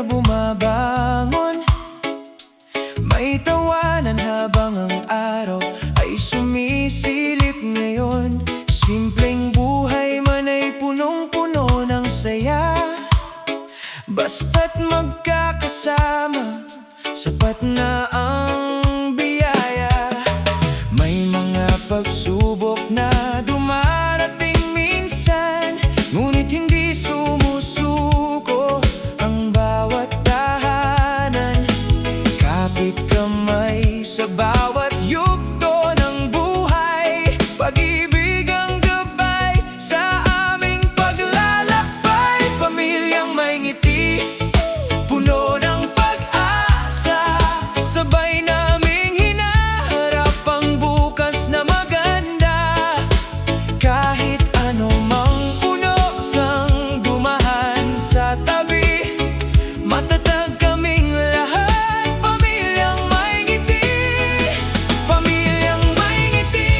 na bumabangon. May tawanan habang ang araw ay sumisilip ngayon. Simpleng buhay man ay punong-puno ng saya. Basta't magkakasama, sapat na ang biyaya. May mga pagsubok na dumarating minsan, ngunit hindi sumusuko ang bawat tahanan. Kapit kamay sa bawat yugto ng buhay, pag-ibig ang gabay sa aming paglalakbay. Pamilyang may ngiti, puno ng pag-asa, sabay naming hinaharap ang bukas na maganda. Kahit ano mang unos ang dumahan sa tabi, matatag kaming lahat. Pamilyang may ngiti, pamilyang may ngiti,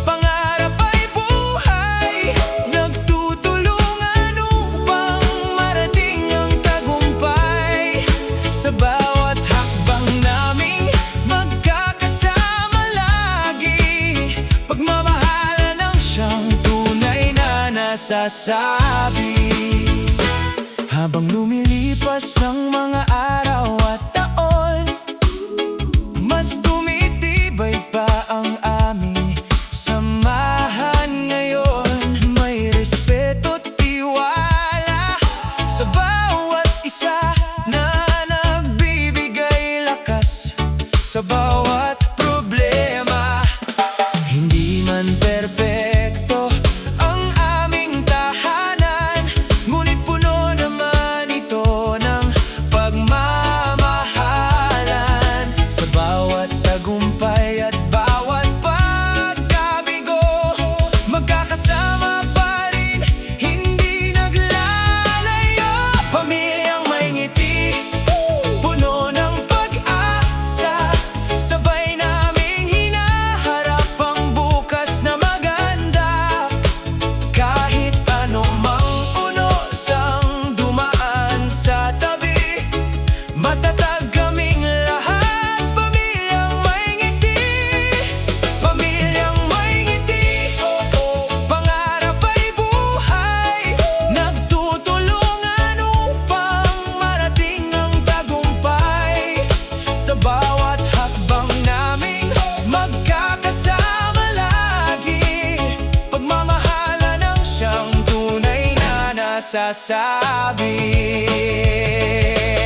pangarap ay buhay, nagtutulungan upang marating ang tagumpay. Sa bawat hakbang naming magkakasama lagi, pagmamahalan ang siyang tunay na nasasabi. Habang lumilipas ang mga araw at taon, mas tumitibay pa ang aming samahan ngayon. May respeto at tiwala sa bawat isa na nagbibigay lakas sa bawat problema. Hindi man perpekto ang aming tahanan, ngunit puno naman ito ng pagmamahalan. Sa bawat tagumpay at bawat pagkabigo, magkakasama pa rin, hindi naglalayo. Pamilyang may ngiti, puno ng pag-asa, sabay naming hinaharap ang bukas na maganda. Kahit ano mang unos ang dumaan sa tabi, matatag kaming lahat. Pamilyang may ngiti, pamilyang may ngiti, pangarap ay buhay, nagtutulungan upang marating ang tagumpay. Sa bawat hakbang naming magkakasama lagi, pagmamahalan ang siyang tunay na nasasabi.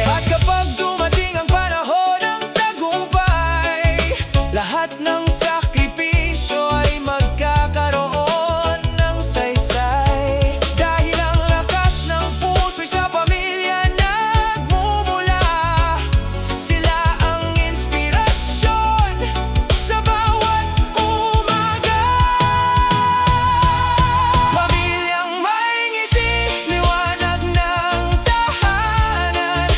At kapag dumating ang panahon ng tagumpay, lahat ng sakripisyo ay magkakaroon ng saysay. Dahil ang lakas ng puso'y sa pamilya nagmumula, sila ang inspirasyon sa bawat umaga. Pamilyang may ngiti, liwanag ng tahanan,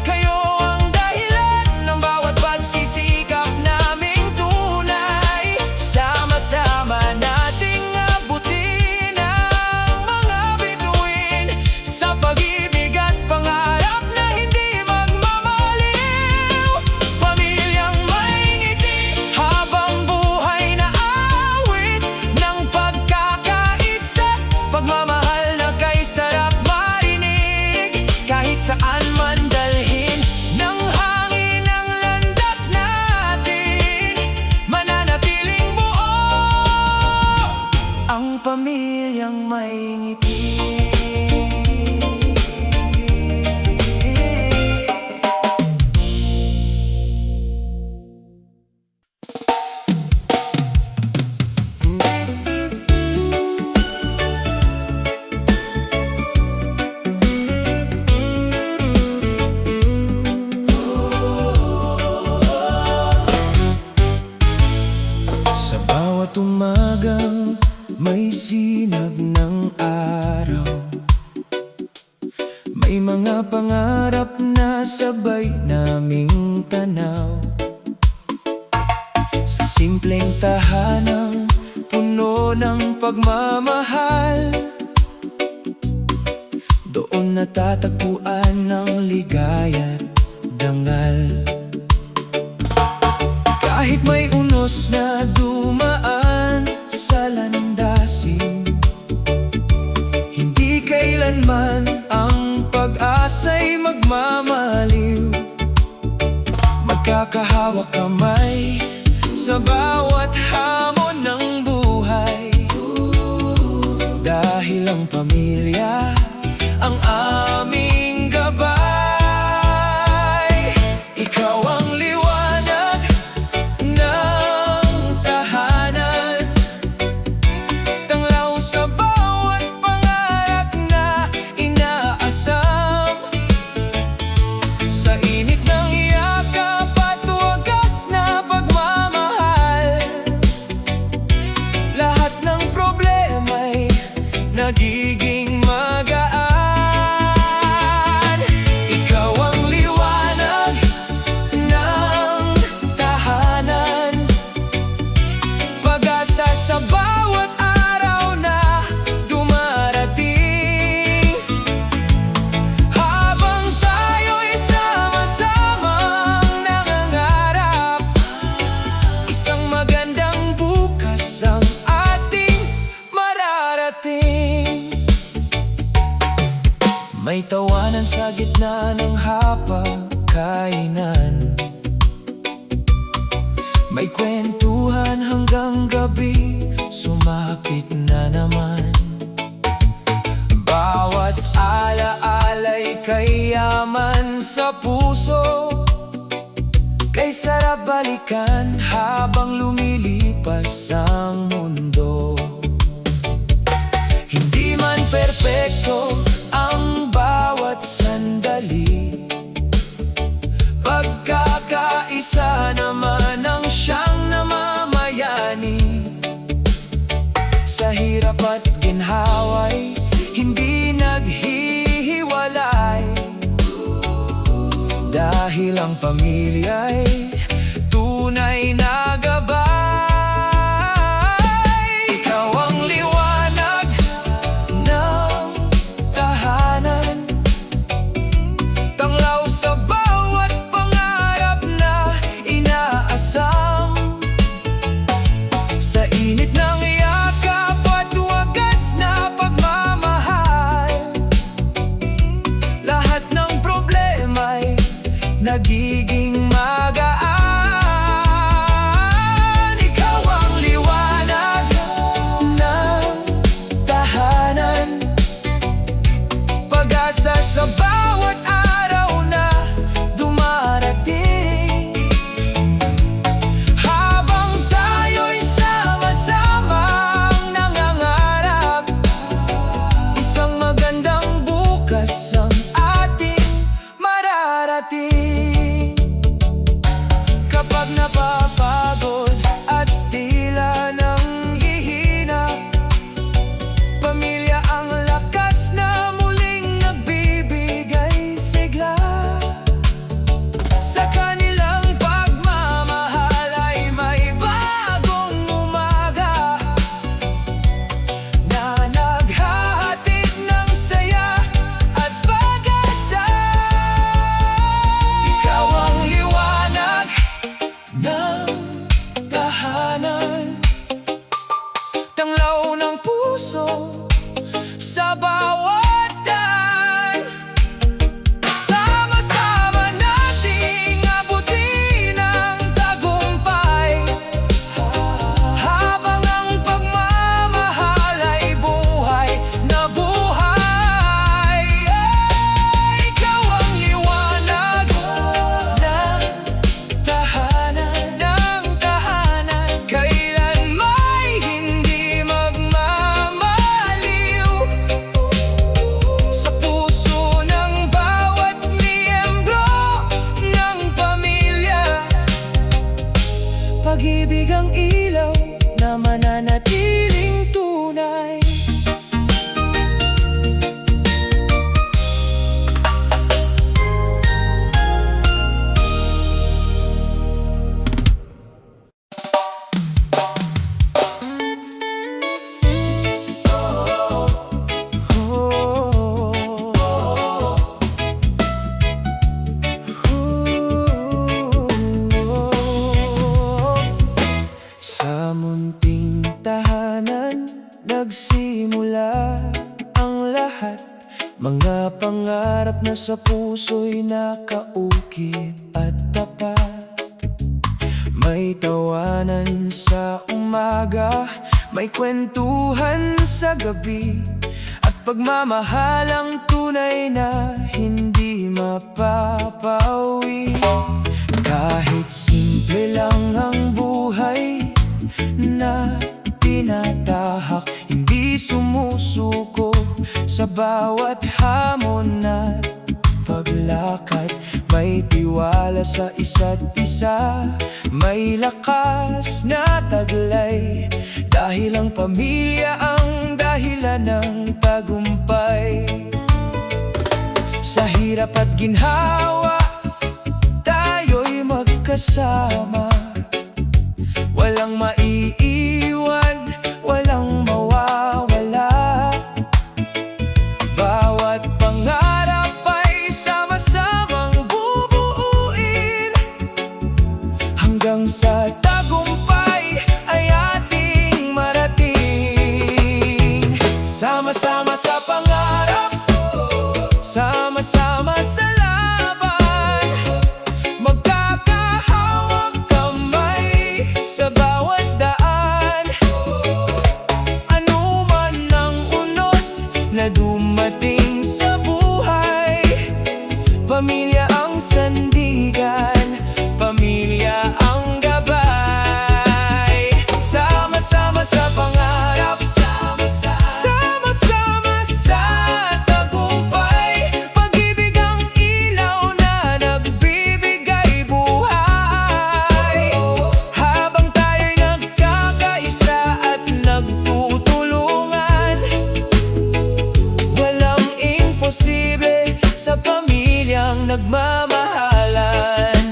kayo ang dahilan ng bawat pagsisikap naming tunay. Sama-sama nating abutin ang mga bituin, sa pag-ibig at pangarap na hindi magmamaliw. Pamilyang may ngiti, habang buhay na awit ng pagkakaisa, pagmamahal na kay sarap marinig. Kahit saan man dalhin ng hangin ang landas natin, mananatiling buo ang pamilyang may ngiti. Sa bawat umagang may sinag ng araw, may mga pangarap na sabay naming tanaw. Sa simpleng tahanang puno ng pagmamahal, doon natatagpuan ng ligaya't dangal. Kahit may unos na dumaan sa landasin, hindi kailanman ang pag-asa'y magmamaliw. Magkakahawak kamay sa bawat hamon ng buhay, dahil ang pamilya ang aming gabay. Ikaw ang liwanag ng tahanan, tanglaw sa bawat pangarap na inaasam. Sa init ng yakap at wagas na pagmamahal, lahat ng problema'y nagiging magaan. Ikaw ang liwanag ng tahanan, pag-asa sa bawat araw na dumarating. Habang tayo'y sama-samang nangangarap, isang magandang bukas ang ating mararating. May tawanan sa gitna ng hapagkainan, may kwentuhan hanggang gabi, sumakit na naman. Bawat alaala'y kayaman sa puso, kay sarap balikan habang lumilipas ang mundo. Hindi man perpekto ang bawat sandali, pagkakaisa naman ang siyang namamayani. Sa hirap at ginhawa'y hindi naghihiwalay, dahil ang pamilya'y tunay na gabay. Ikaw ang liwanag ng tahanan, tanglaw sa bawat pangarap na inaasam. Sa init ng yakap at wagas na pagmamahal, lahat ng problema'y nagiging magaan. Ikaw ang liwanag ng tahanan, pag-asa sa bawat araw na dumarating. Habang tayo'y sama-samang nangangarap, isang magandang bukas ang ating mararating. sa puso'y nakaukit at tapat. May tawanan sa umaga, may kwentuhan sa gabi, at pagmamahalang tunay na hindi mapapawi. Kahit simple lang ang buhay na tinatahak, hindi sumusuko sa bawat hamon at paglakad. May tiwala sa isa't isa, may lakas na taglay, dahil ang pamilya ang dahilan ng tagumpay. Sa hirap at ginhawa, tayo'y magkasama. Walang maiiwan, walang mawawala. Bawat pangarap ay sama-samang bubuuin, hanggang sa tagumpay ay ating marating. Sama-sama sa pangarap, sama-sama sa laban, magkakahawak kamay sa bawat daan. Anuman ang unos na dumating sa buhay, pamilya ang sandigan, pamilya ang gabay. Sama-sama sa pangarap, sama-sama sa tagumpay, pag-ibig ang ilaw na nagbibigay buhay. Habang tayo'y nagkakaisa at nagtutulungan, walang imposible sa pamilyang nagmamahalan.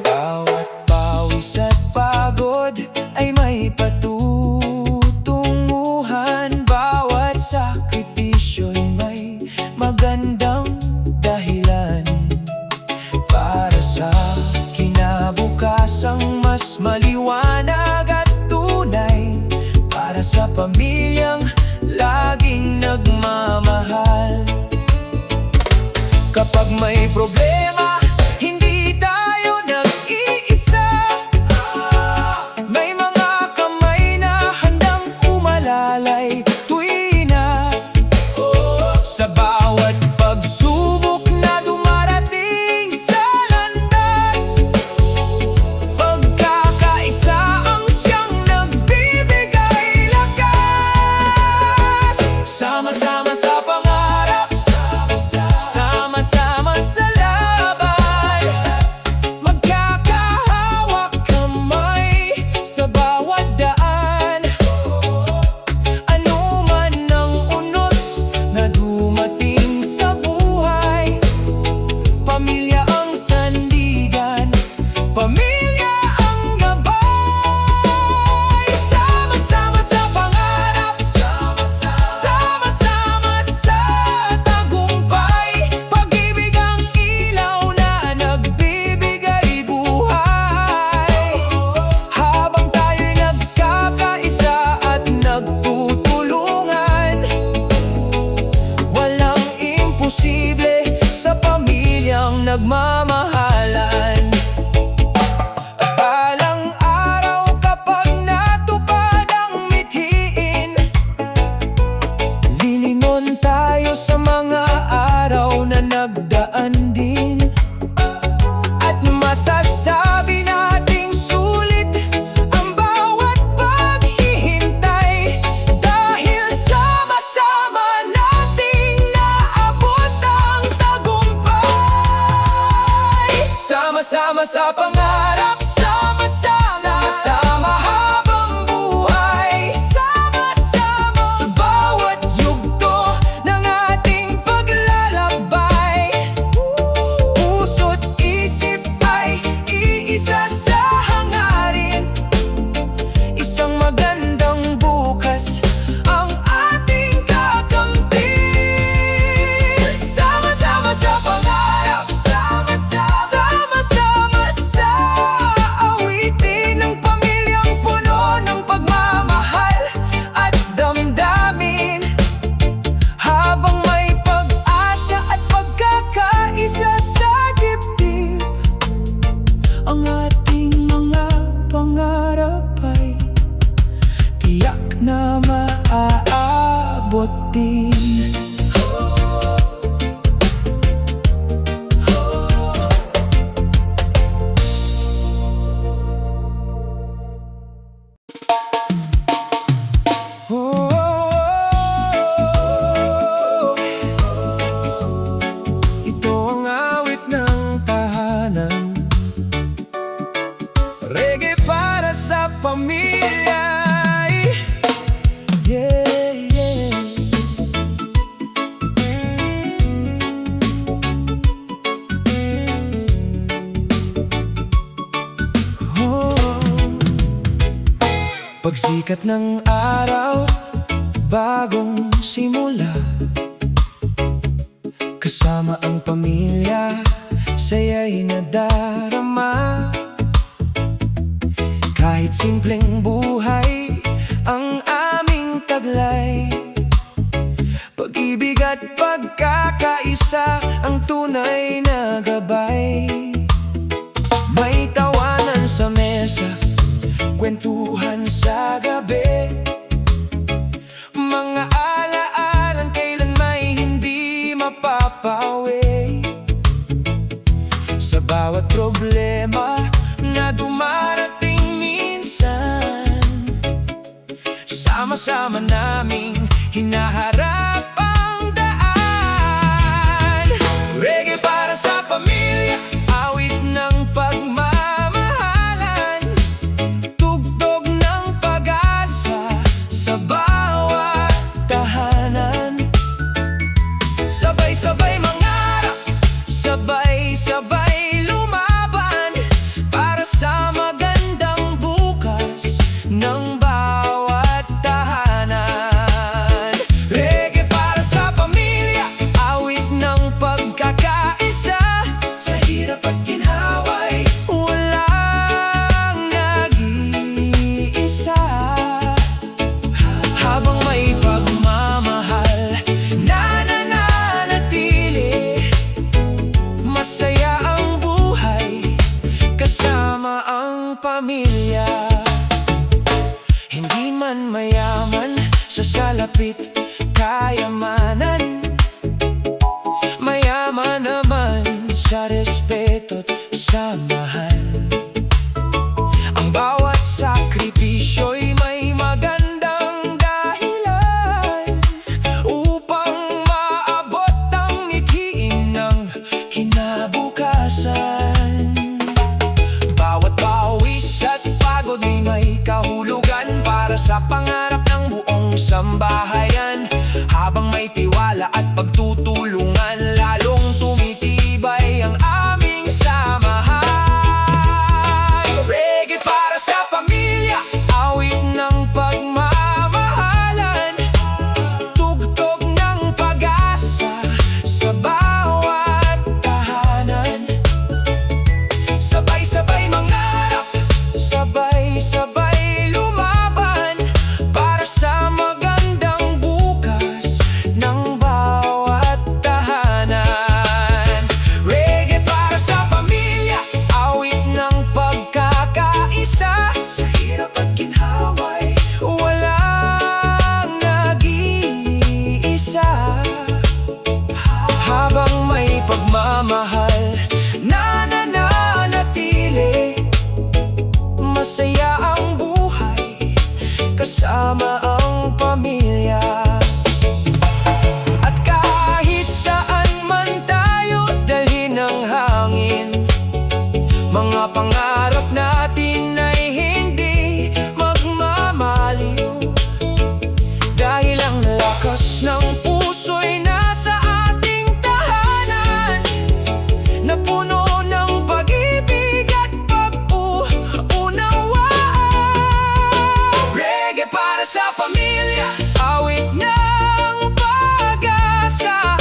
Bawat pawis at pagod ay may patutunguhan, bawat sakripisyo'y may magandang dahilan, para sa kinabukasang mas maliwanag at tunay, para sa pamilyang laging nagmamahal. Kapag may problema, hindi tayo nag-iisa. May mga kamay na handang umalalay tuwi na. Sa bawat pagsubok na dumarating sa landas, pagkakaisa ang siyang nagbibigay lakas. Sama-sama sa pangarap, sama-sama sa laban, magkakahawak kamay sa bawat daan. Anuman ang unos na dumating sa buhay, pamilya ang sandigan, pamilya ang gabay. Sama-sama sa pangarap, sama-sama sa tagumpay, pag-ibig ang ilaw na nagbibigay buhay. Habang tayo'y nagkakaisa at nagtutulungan, walang imposible sa pamilyang nagmamahalan. At balang araw, kapag natupad ang mithiin, lilingon tayo sa mga araw na nagdaan din, at masasabi nating sulit ang bawat paghihintay, dahil sama-sama nating naabot ang tagumpay. Sama-sama sa pangarap, sama-sama habang buhay, sama-sama sa bawat yugto ng ating paglalakbay. Puso't isip ay iisa sa hangarin, isang magandang bukas ang ating kakamtin. Sama-sama sa pangarap, sama-sama sa awitin ng pamilyang puno Pagsikat ng araw, bagong simula. Kasama ang pamilya, saya'y nadarama. Kahit simpleng buhay ang aming taglay, pag-ibig at pagkakaisa ang tunay na gabay. May tawanan sa mesa, kwentuhan sa gabi, mga alaalang kailan may hindi mapapawi. Sa bawat problema na dumarating minsan, sama-sama naming hinaharap ang daan. Reggae para sa pamilya, awit ng pagmamahalan, tugtog ng pag-asa sa bawat tahanan. Sabay-sabay mangarap, sabay-sabay lumaban para sa magandang bukas ng bawat tahanan. Reggae para sa pamilya, awit ng pagkakaisa, sa hirap at ginhaway, walang nag-iisa. Habang may pagmamahal na nananatili, masaya ang buhay kasama ang pamilya. Hindi man mayaman sa salapit kayamanan, mayaman naman sa respeto't samahan. Ang bawat sakripisyo'y may magandang dahilan upang maabot ang mithiin ng kinabukasan. Bawat pawis at pagod ay may kahulugan para sa pangarap ng buong sambahayan. Habang may tiwala at pagtutulungan, lalong tumitibay ang aming samahan. Reggae para sa pamilya, awit ng pagmamahalan, tugtog ng pag-asa sa bawat tahanan. Sabay-sabay mangarap, sabay-sabay lumaban para sa magandang bukas ng bawat tahanan. Reggae para sa pamilya, awit ng pagkakaisa, sa hirap at ginhaway, walang nag-iisa. Habang may pagmamahal na nananatili, masaya ang buhay kasama ang pamilya. At kahit saan man tayo dalhin ng hangin, mga pangarap natin ay hindi magmamaliw, dahil ang lakas ng puso'y nasa ating tahanan, na puno ng pag-ibig at pag-uunawaan. Reggae para sa pamilya, awit ng pag-asa,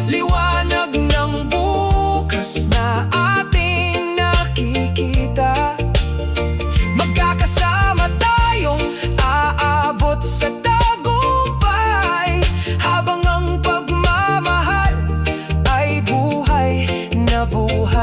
liwanag ng bukas na ating nakikita. Magkakasama tayong aabot sa tagumpay, habang ang pagmamahal ay buhay na buhay.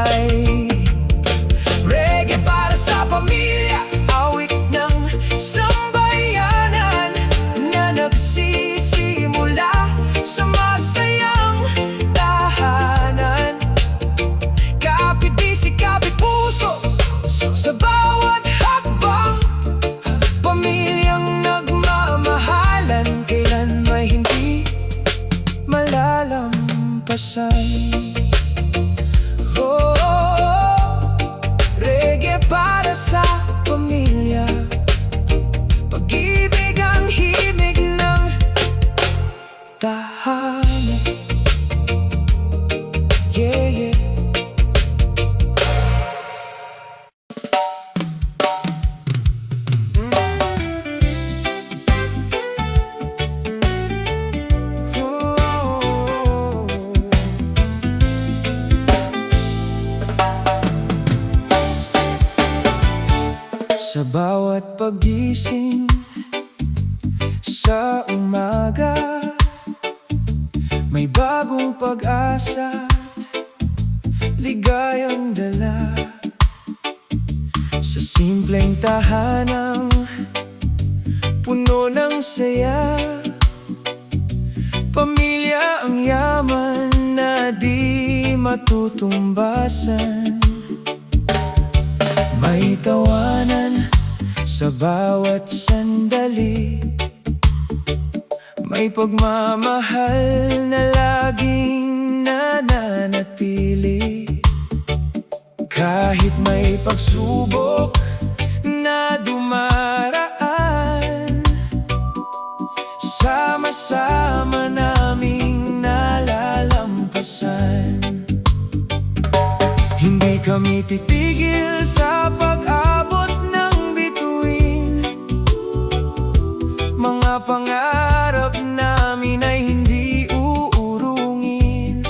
Sa bawat paggising sa umaga, may bagong pag-asa at ligayang dala. Sa simpleng tahanang puno ng saya, pamilya ang yaman na di matutumbasan. May tawanan sa bawat sandali, may pagmamahal na laging nananatili. Kahit may pagsubok na dumaraan, sama-sama naming nalalampasan. Hindi kami titigil sa pag-abot ng bituin. Mga pangarap namin ay hindi uurungin.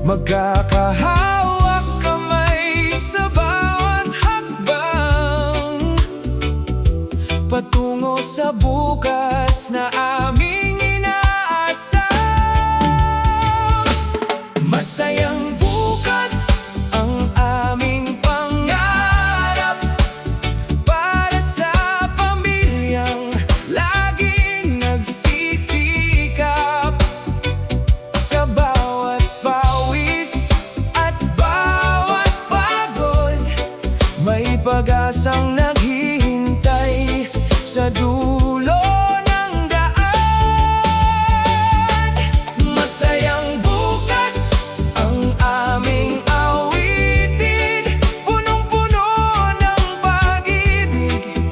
Magkakahawak kamay sa bawat hakbang, patungo sa bukas na aming inaasam. Masayang bukas ang aming pangarap, para sa pamilyang laging nagsisikap. Sa bawat pawis at bawat pagod, may pag-asang naghihintay sa dulo ng daan. Masayang bukas ang aming awitin, punong-puno ng pag-ibig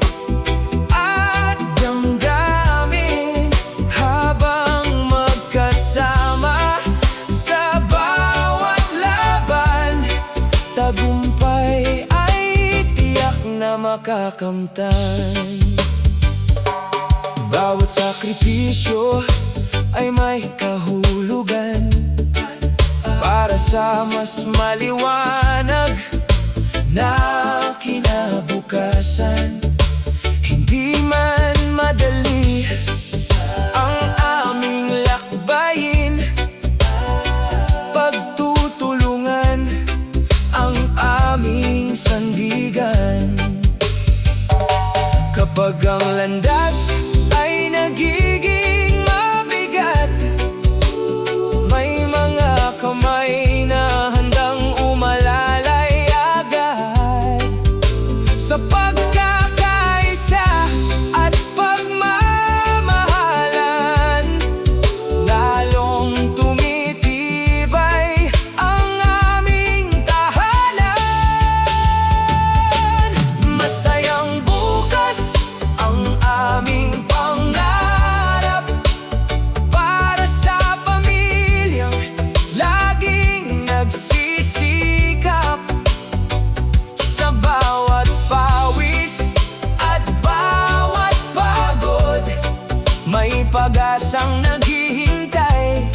at damdamin. Habang magkasama sa bawat laban, tagumpay ay tiyak na makakamtan. Bawat sakripisyo ay may kahulugan, para sa mas maliwanag na kinabukasan. Hindi man madali ang aming lakbayin, pagtutulungan ang aming sandigan. Kapag ang landas ay nagiging mabigat, may mga kamay na handang umalalay agad. Sa pagkakaisa at pagmamahalan, lalong tumitibay ang aming tahanan. Masayang bukas ang aming pangarap, para sa pamilyang laging nagsisikap. Sa bawat pawis at bawat pagod, may pag-asang naghihintay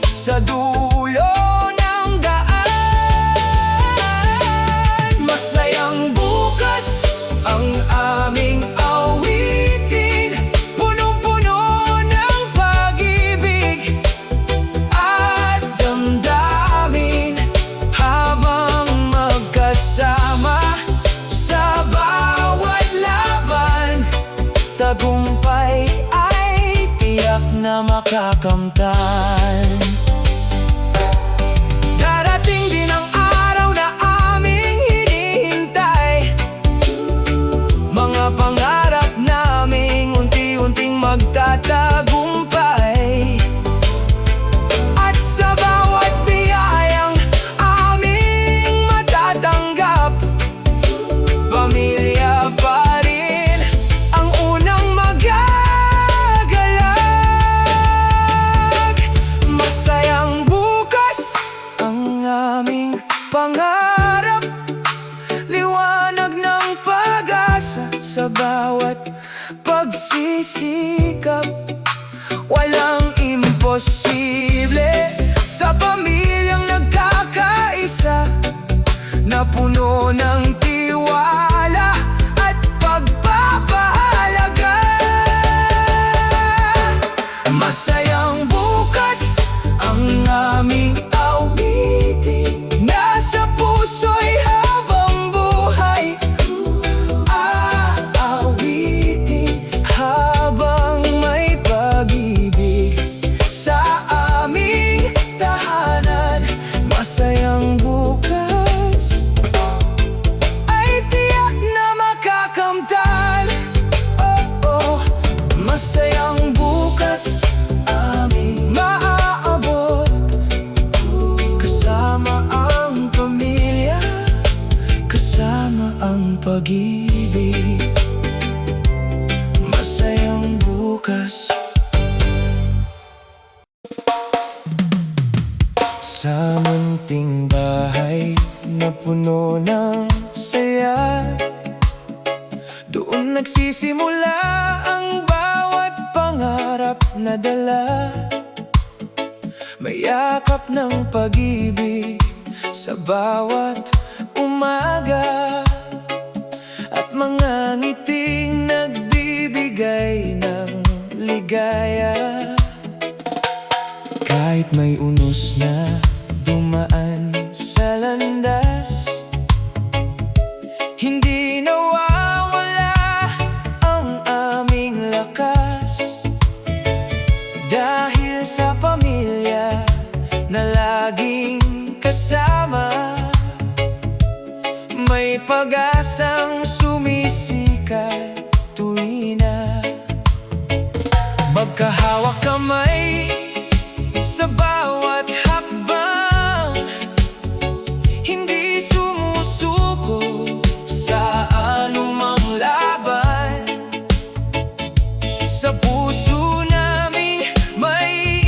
sa dulo ng daan. Masayang bukas ang aming awitin, punong-puno ng pag-ibig at damdamin. Habang magkasama sa bawat laban, tagumpay ay tiyak na makakamtan. Darating din ang araw na aming hinihintay, mga pangarap naming unti-unting magtatagumpay. At sa bawat biyayang aming matatanggap, pamilya pa rin ang unang magagalag. Masayang bukas ang aming pangarap, liwanag ng pag-asa sa bawat pagsisikap. Walang imposible sa pamilyang nagkakaisa, na puno ng tiwala at bahay na puno ng saya. Doon nagsisimula ang bawat pangarap na dala. May yakap ng pag-ibig sa bawat umaga, at mga ngiting nagbibigay ng ligaya. Kahit may unos na dumaan sa landas, hindi nawawala ang aming lakas. Dahil sa pamilya na laging kasama, may pag-asang sumisikat tuwi na magkahawak kamay sa bawat hakbang. Hindi sumusuko sa anumang laban. Sa puso naming may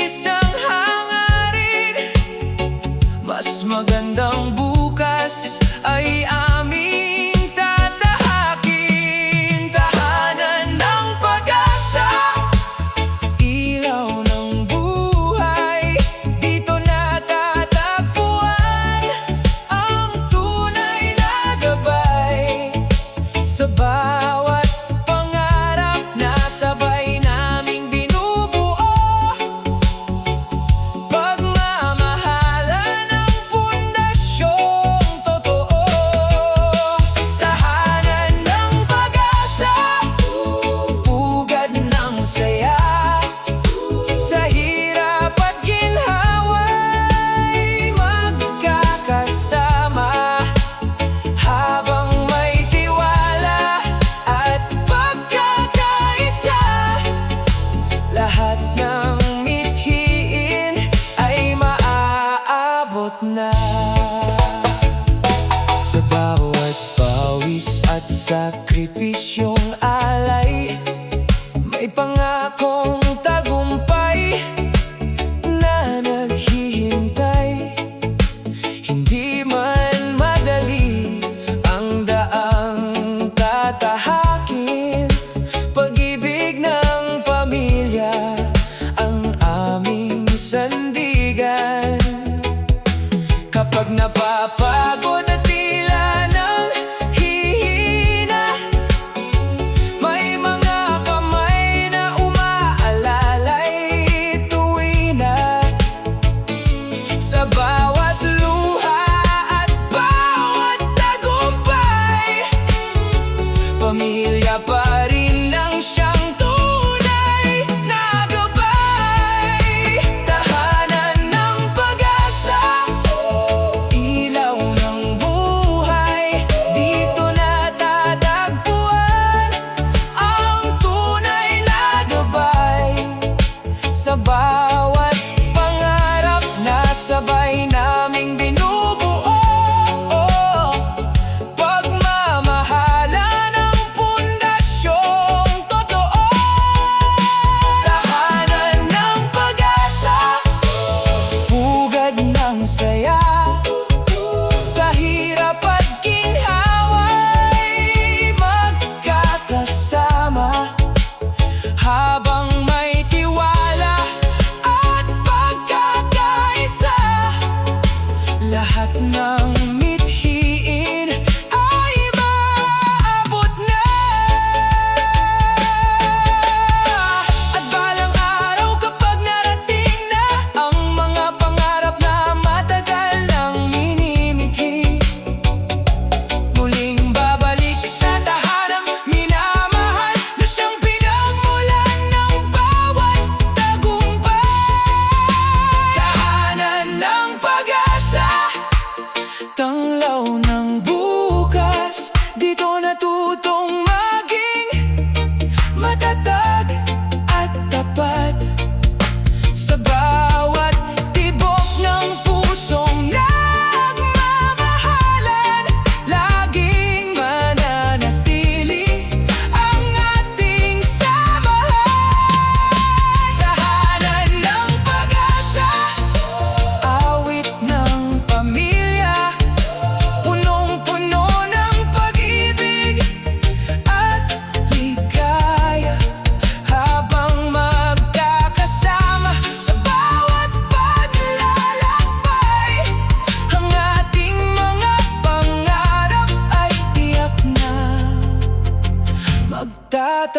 isang hangarin, mas magandang bukas ay aming tatahakin. Tahanan ng pag-asa, ilaw ng buhay. Dito natatagpuan ang tunay na gabay. Sa bawat pangarap na sabay naming binubuo, pagmamahalan ang pundasyong totoo. Tahanan ng pag-asa, pugad ng saya. Sa hirap at ginhawa'y magkakasama, habang may tiwala at pagkakaisa. Lahat ng mithiin ay maaabot na. Sa bawat pawis at sakripisyong alay, may pangakong tagumpay na naghihintay. Hindi man madali ang daang tatahakin, pag-ibig ng pamilya ang aming sandigan. Kapag napapagod at tila nang hihina, may mga kamay na umaalalay tuwi na. Sa bawat luha at bawat tagumpay, pamilya pa rin ang siyang tunay na gabay. Tahanan ng pag-asa, ilaw ng buhay. Dito natatagpuan ang tunay na gabay. Sa bawat pangarap na sabay naming binubuo, pagmamahalan ang pundasyong totoo. Tahanan ng pag-asa, pugad ng saya. Sa hirap at ginhawa'y magkakasama, habang may tiwala at pagkakaisa. Lahat ng mithiin ay maabot na. At balang araw, kapag narating na ang mga pangarap na matagal nang minimiki, muling babalik sa tahanang minamahal na siyang pinagmulan ng bawat tagumpay. Tahanan ng pag-asa,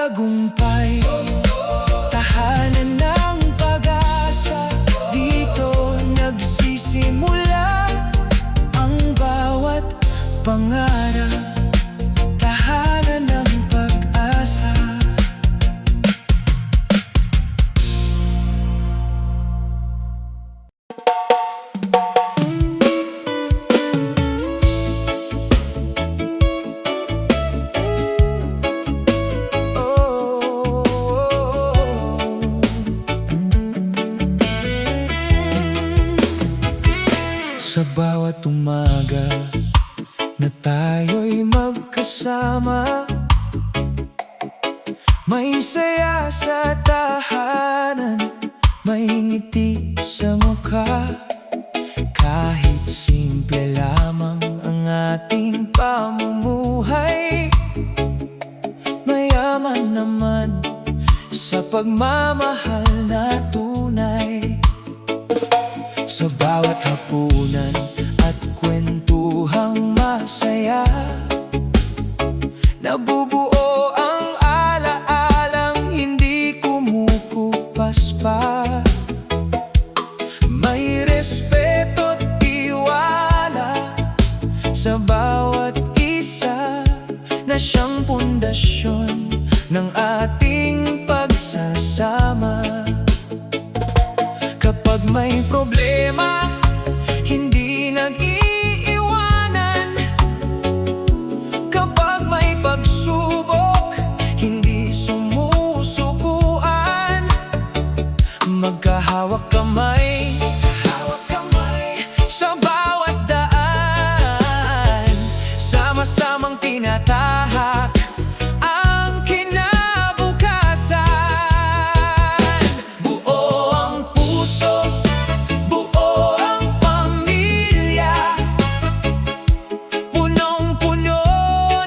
tagumpay, tahanan ng pag-asa. Dito nagsisimula ang bawat pangarap, tahanan ng pag-asa. Sa bawat umaga na tayo'y magkasama, may saya sa tahanan, may ngiti sa mukha. Kahit simple lamang ang ating pamumuhay, mayaman naman sa pagmamahal na tunay. Sa bawat hapunan at kwentuhang masaya, nabubuo ang ala-alang hindi kumukupas pa. May respeto at tiwala sa bawat isa, na siyang pundasyon ng ating pagsasama. Kapag may problema, hindi nag-iiwanan. Kapag may pagsubok, hindi sumusukuan. Magkahawak kamay, sa bawat daan, sama-samang tinatahak ang kinabukasan. Buo ang puso, buo ang pamilya, punong-puno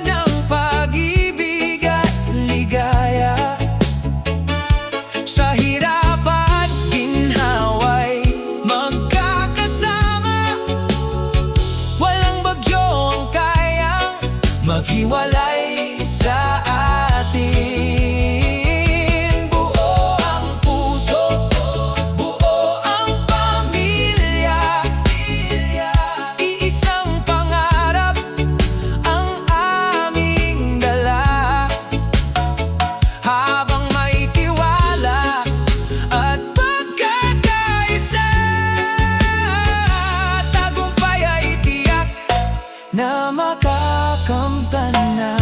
ng pag-ibig at ligaya. Sa hirap at ginhawa'y magkakasama, walang bagyo ang kayang maghiwalay sa atin. Buo ang puso, buo ang pamilya, iisang pangarap ang aming dala. Habang may tiwala at pagkakaisa, tagumpay ay tiyak na makakamtan na.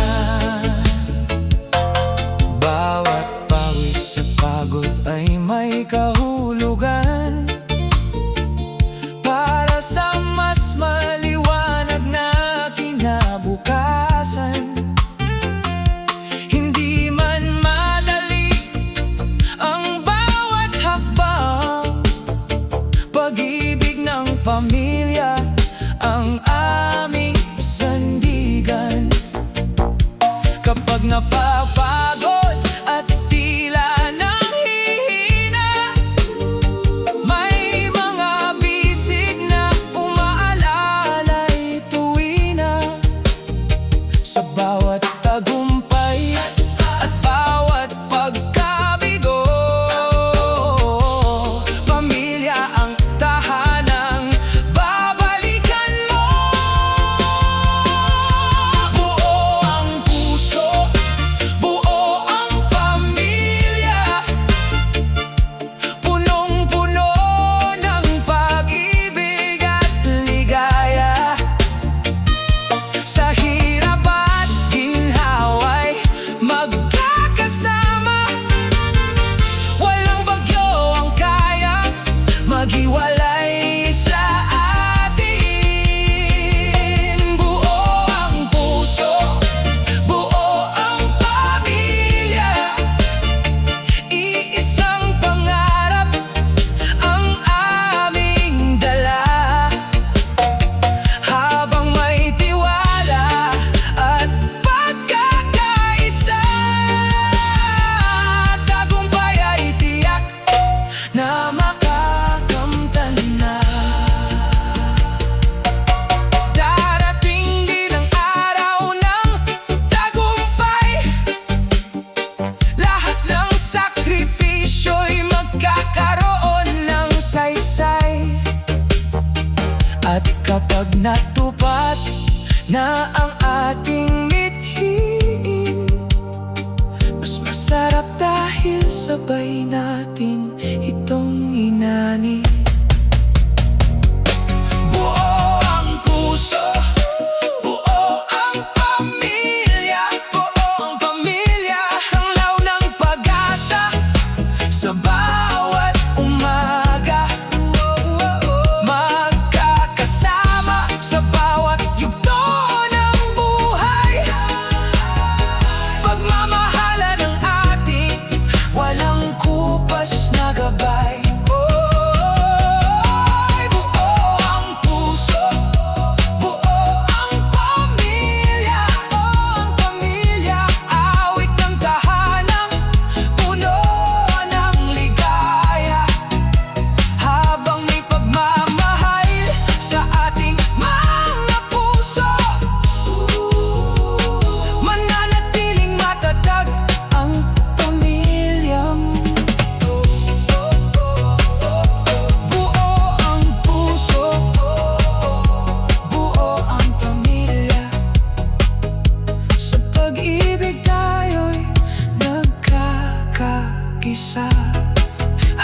na ang ating mithiin. Mas masarap dahil sabay natin itong inani. Buo ang puso, buo ang pamilya, buo ang pamilya, tanglaw ng pag-asa sa bawat umaga. Magkakasama sa bawat yugto ng buhay. Pagmamahala ng ating walang kupas na gabay.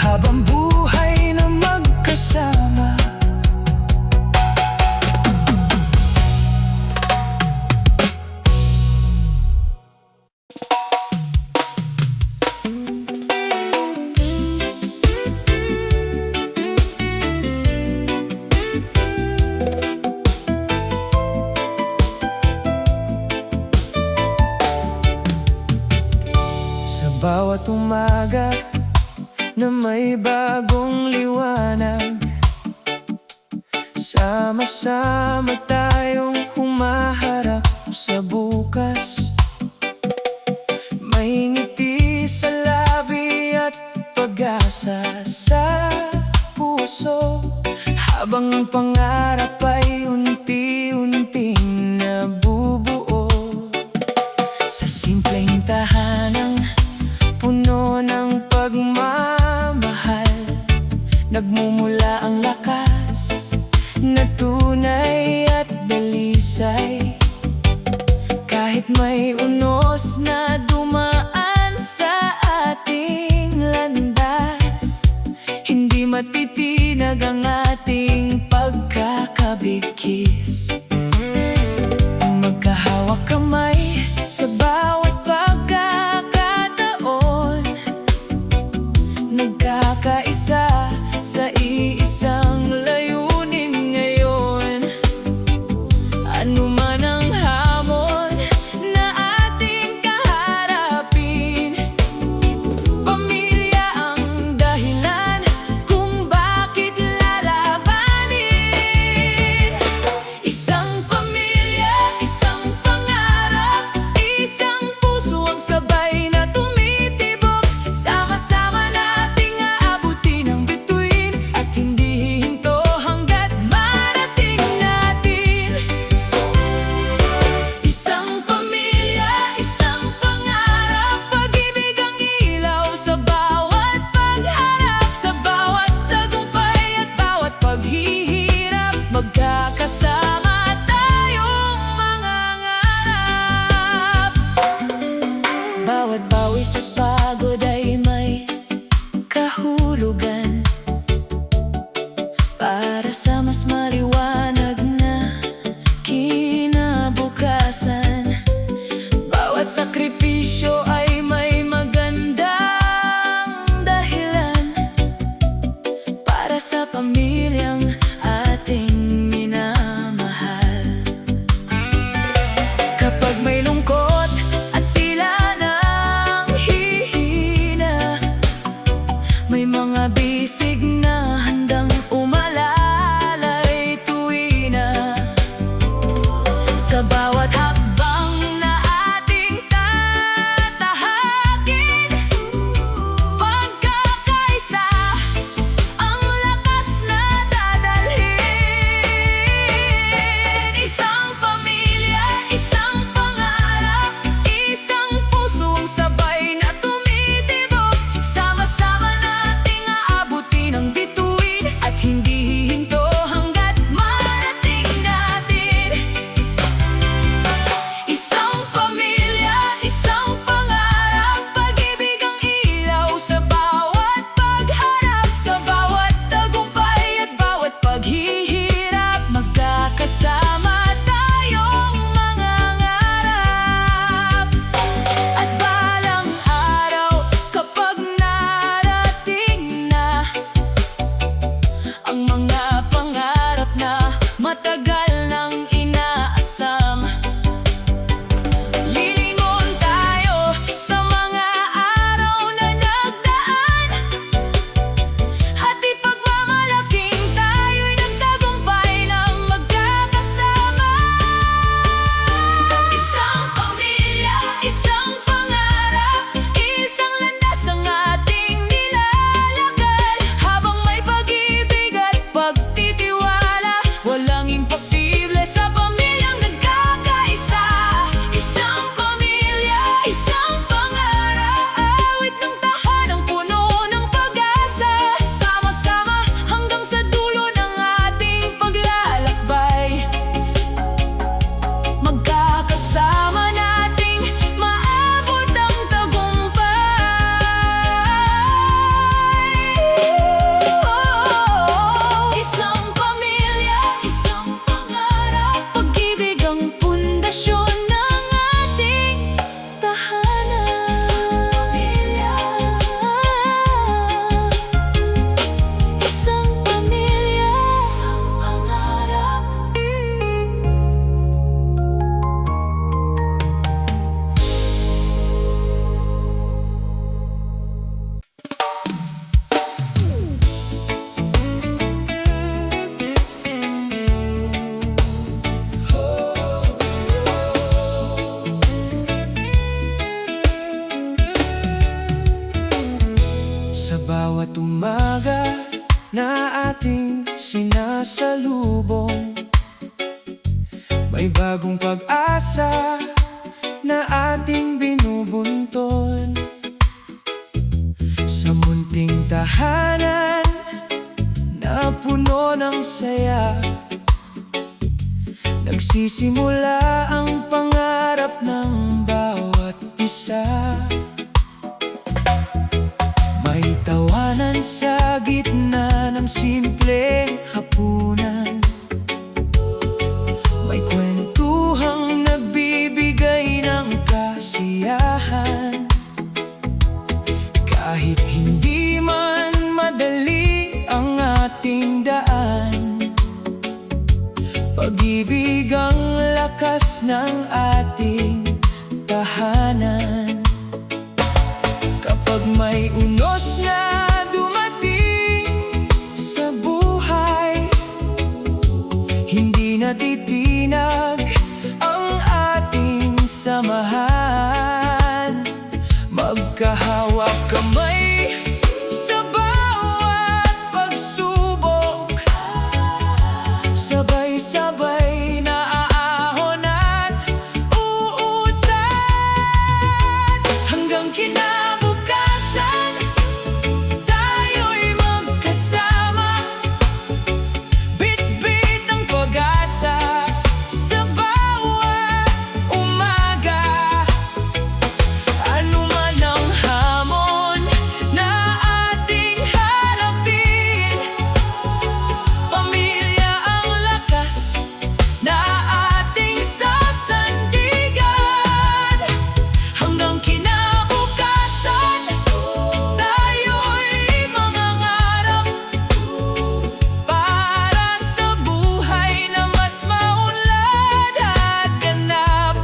Habang buhay na magkasama. Sa bawat umaga na may bagong liwanag, sama-sama tayong humaharap sa bukas. May ngiti sa labi at pag-asa sa puso, habang ang pangarap ay unti-unting nabubuo. Sa simpleng tahanang puno ng pagmamahal, nagmumula ang lakas na tunay at dalisay. Kahit may unos na dumaan sa ating landas, hindi matitinag ang ating pagkakabigkis. Magkahawak kamay sa bawat pagkakataon, nagkakaisa sa iisang layunin ngayon. Ano man ang hamon na ating kaharapin, pamilya ang dahilan kung bakit lalabanin. Isang pamilya, isang pangarap, isang puso ang sabay na tumitibok. Sama-sama nating aabutin ang bituin at hindi hihinto hanggat marating natin. Isang pamilya, isang pangarap, pag-ibig ang ilaw sa bawat pagharap, sa bawat tagumpay at bawat paghihirap. Magkakasama tayong mangangarap. Bawat bawis at pagod ay may kahulugan para sa mas maliwanag na kinabukasan. Bawat sakripisyo ay may magandang dahilan para sa pamilyang ating minamahal. Kapag may lungkot at tila nang hihina, may mga bisig na handang umalalay tuwina. Sa bawat hakbang na ating tatahakin, pagkakaisa ang lakas na dadalhin. Isang pamilya, isang pangarap, isang puso ang sabay na tumitibok. Sama-sama nating aabutin ang bituin at hindi hihinto hanggat marating natin. magkasama tayong mangangarap. At balang araw, kapag narating na ang mga pangarap na matagal nang inaasam, lilingon tayo sa mga araw na nagdaan, at ipagmamalaking tayo'y nagtagumpay na magkakasama. Isang pamilya, isang pangarap, isang landas ang ating nilalakad. Habang may pag-ibig at pagtitiwala, walang imposible sa pamilyang nagkakaisa. Isang pamilya, isang pangarap, awit ng tahanang puno ng pag-asa. Sama-sama hanggang sa dulo ng ating paglalakbay, magkakasama nating maabot ang tagumpay. Isang pamilya, isang pangarap, pag-ibig ang pundasyon ng ating tahanan. Isang pamilya, isang pangarap. Sa bawat umaga na ating sinasalubong, may bagong pag-asa na ating binubunton. Sa munting tahanan na puno ng saya, nagsisimula ang pangarap ng bawat isa. May tawanan sa gitna ng simpleng hapunan, may kwentuhang nagbibigay ng kasiyahan. Kahit hindi man madali ang ating daan, pag-ibig ang lakas ng ating tahanan. Kapag may unos na dumating sa buhay, hindi natitinag ang ating samahan. Magkahawak kamay sa bawat pagsubok, sabay-sabay na aahon at uusad. Hanggang kinabukasan, tayo'y magkasama, bit-bit ang pag-asa sa bawat umaga. Ano man ang hamon na ating harapin, pamilya ang lakas na ating sasandigan. Hanggang kinabukasan, tayo'y mangangarap para sa buhay na mas maunlad at ganap.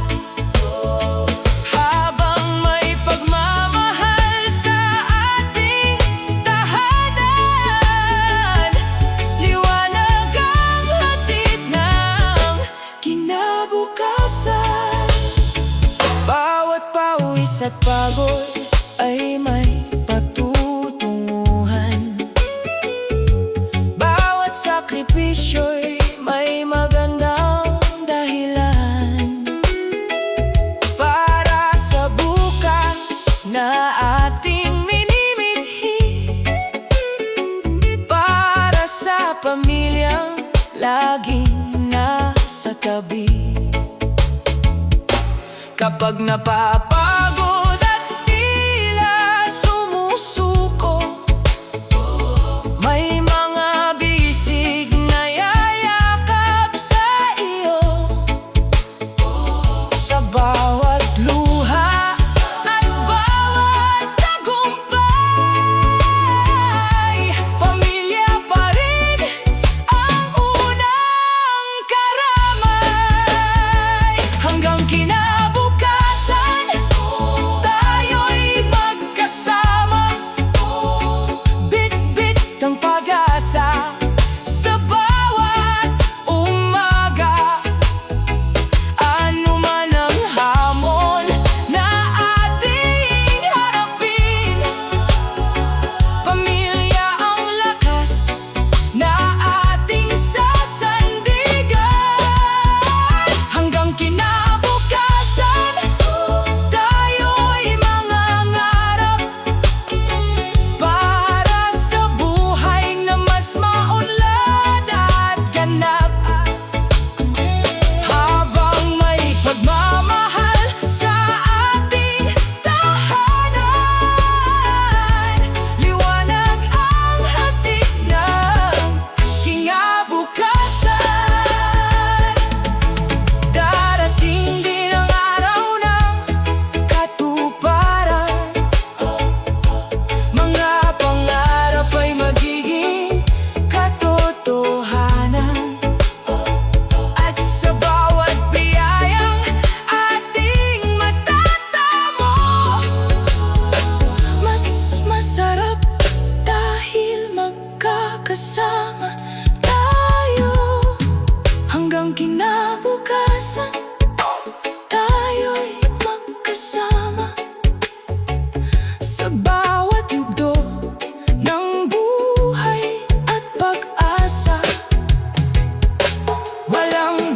Habang may pagmamahal sa ating tahanan, liwanag ang hatid ng kinabukasan. Bawat pawis at pagod ay may patutunguhan, bawat sakripisyo'y may magandang dahilan. Para sa bukas na ating minimithi, para sa pamilyang laging nasa tabi. Kapag napapagod at tila sumusuko, may mga bisig na yayakap sa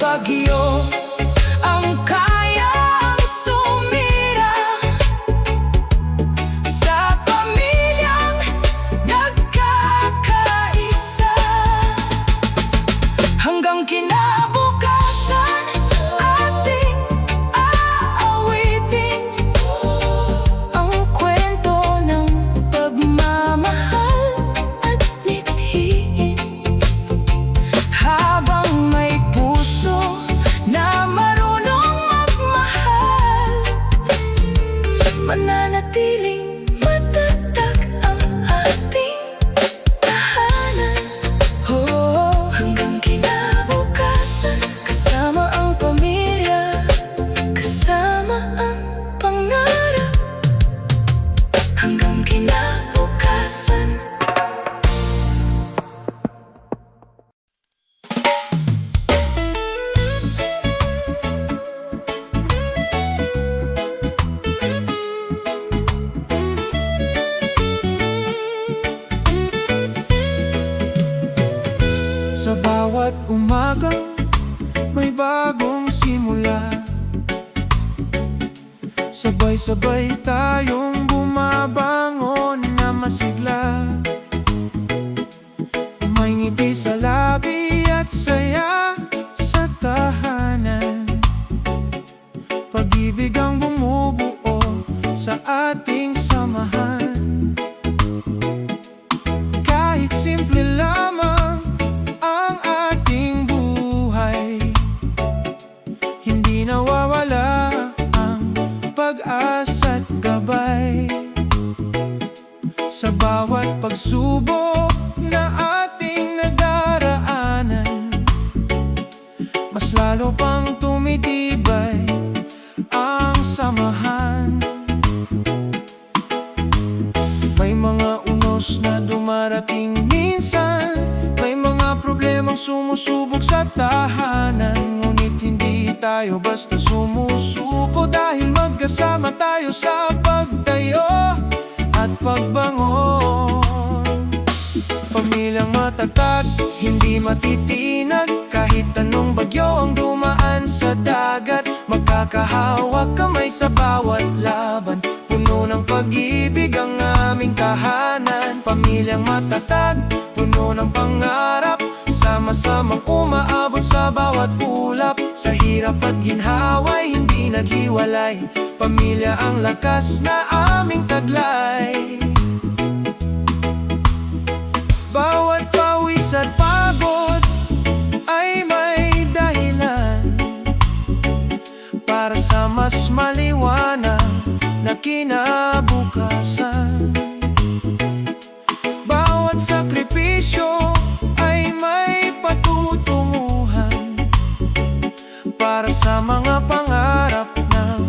bagyo ang kayang sumira sa pamilyang nagkakaisa. Hanggang kinabukasan ating aawitin ang kwento ng pagmamahal at mithiin. Habang may puso na marunong magmahal, mananatiling matatag ang ating tahanan. Oh, hanggang kinabukasan, kasama ang pamilya, kasama ang pangarap. Hanggang kinabukasan. Sa bawat umaga, may bagong simula. Sabay-sabay tayong bumabangon na masigla. May ngiti sa labi at saya sa tahanan. Pag-ibig ang bumubuo sa ating samahan. Kahit simple lamang ang ating buhay, hindi nawawala ang pag-asa't gabay. Sa bawat pagsubok na ating nadaraanan, mas lalo pang tumitibay ang samahan. May mga unos na dumarating minsan, may mga problemang sumusubok sa tahanan. Ngunit hindi tayo basta sumusuko, dahil magkasama tayo sa pagtayo at pagbangon. Pamilyang matatag, hindi matitinag kahit anong bagyo ang dumaan sa dagat. Magkakahawak kamay sa bawat laban, puno ng pag-ibig ang aming tahanan. Pamilyang matatag, puno ng pangarap, sama-samang umaabot sa bawat ulap. Sa hirap at ginhawa'y hindi naghiwalay, pamilya ang lakas na aming taglay. Bawat pawis at pagod ay may dahilan para sa mas maliwanag na kinabukasan. Bawat sakripisyo ay may patutunguhan para sa mga pangarap ng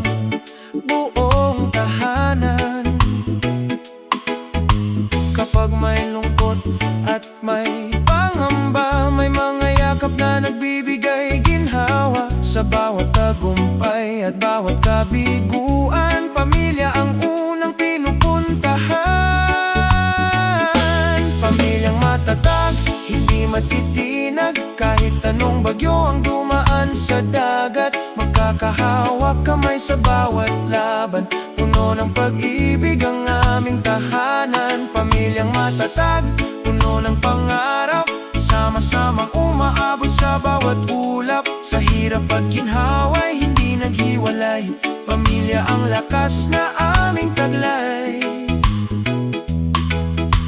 buong tahanan. Kapag may lungkot at may pangamba, may mga yakap na nagbibigay ginhawa. Sa bawat tagumpay at bawat kabiguan, pamilya ang unang pinupuntahan. Pamilyang matatag, hindi matitinag kahit anong bagyo ang dumaan sa dagat. Magkakahawak kamay sa bawat laban, puno ng pag-ibig ang aming tahanan. Pamilyang matatag, puno ng pangarap, sama-samang umaabot sa bawat ulap. Sa hirap at ginhawa'y hindi naghiwalay, pamilya ang lakas na aming taglay.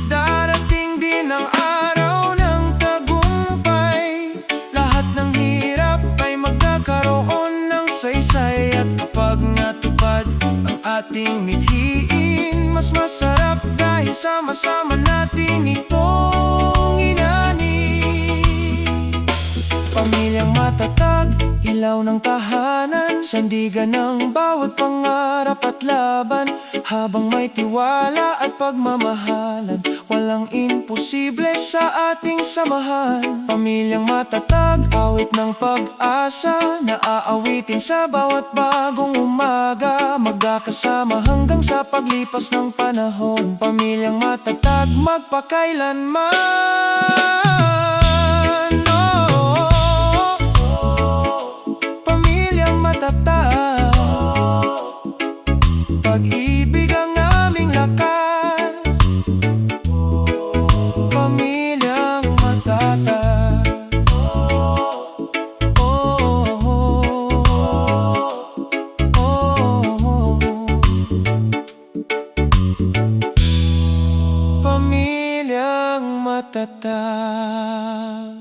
Darating din ang araw ng tagumpay, lahat ng hirap ay magkakaroon ng saysay. At kapag natupad ang ating mithiin, mas masarap dahil sama-sama natin itong inani. Pamilyang matatag, ilaw ng tahanan, sandigan ng bawat pangarap at laban. Habang may tiwala at pagmamahalan, walang imposible sa ating samahan. Pamilyang matatag, awit ng pag-asa, na aawitin sa bawat bagong umaga. Magkakasama hanggang sa paglipas ng panahon, pamilyang matatag magpakailanman. matatag.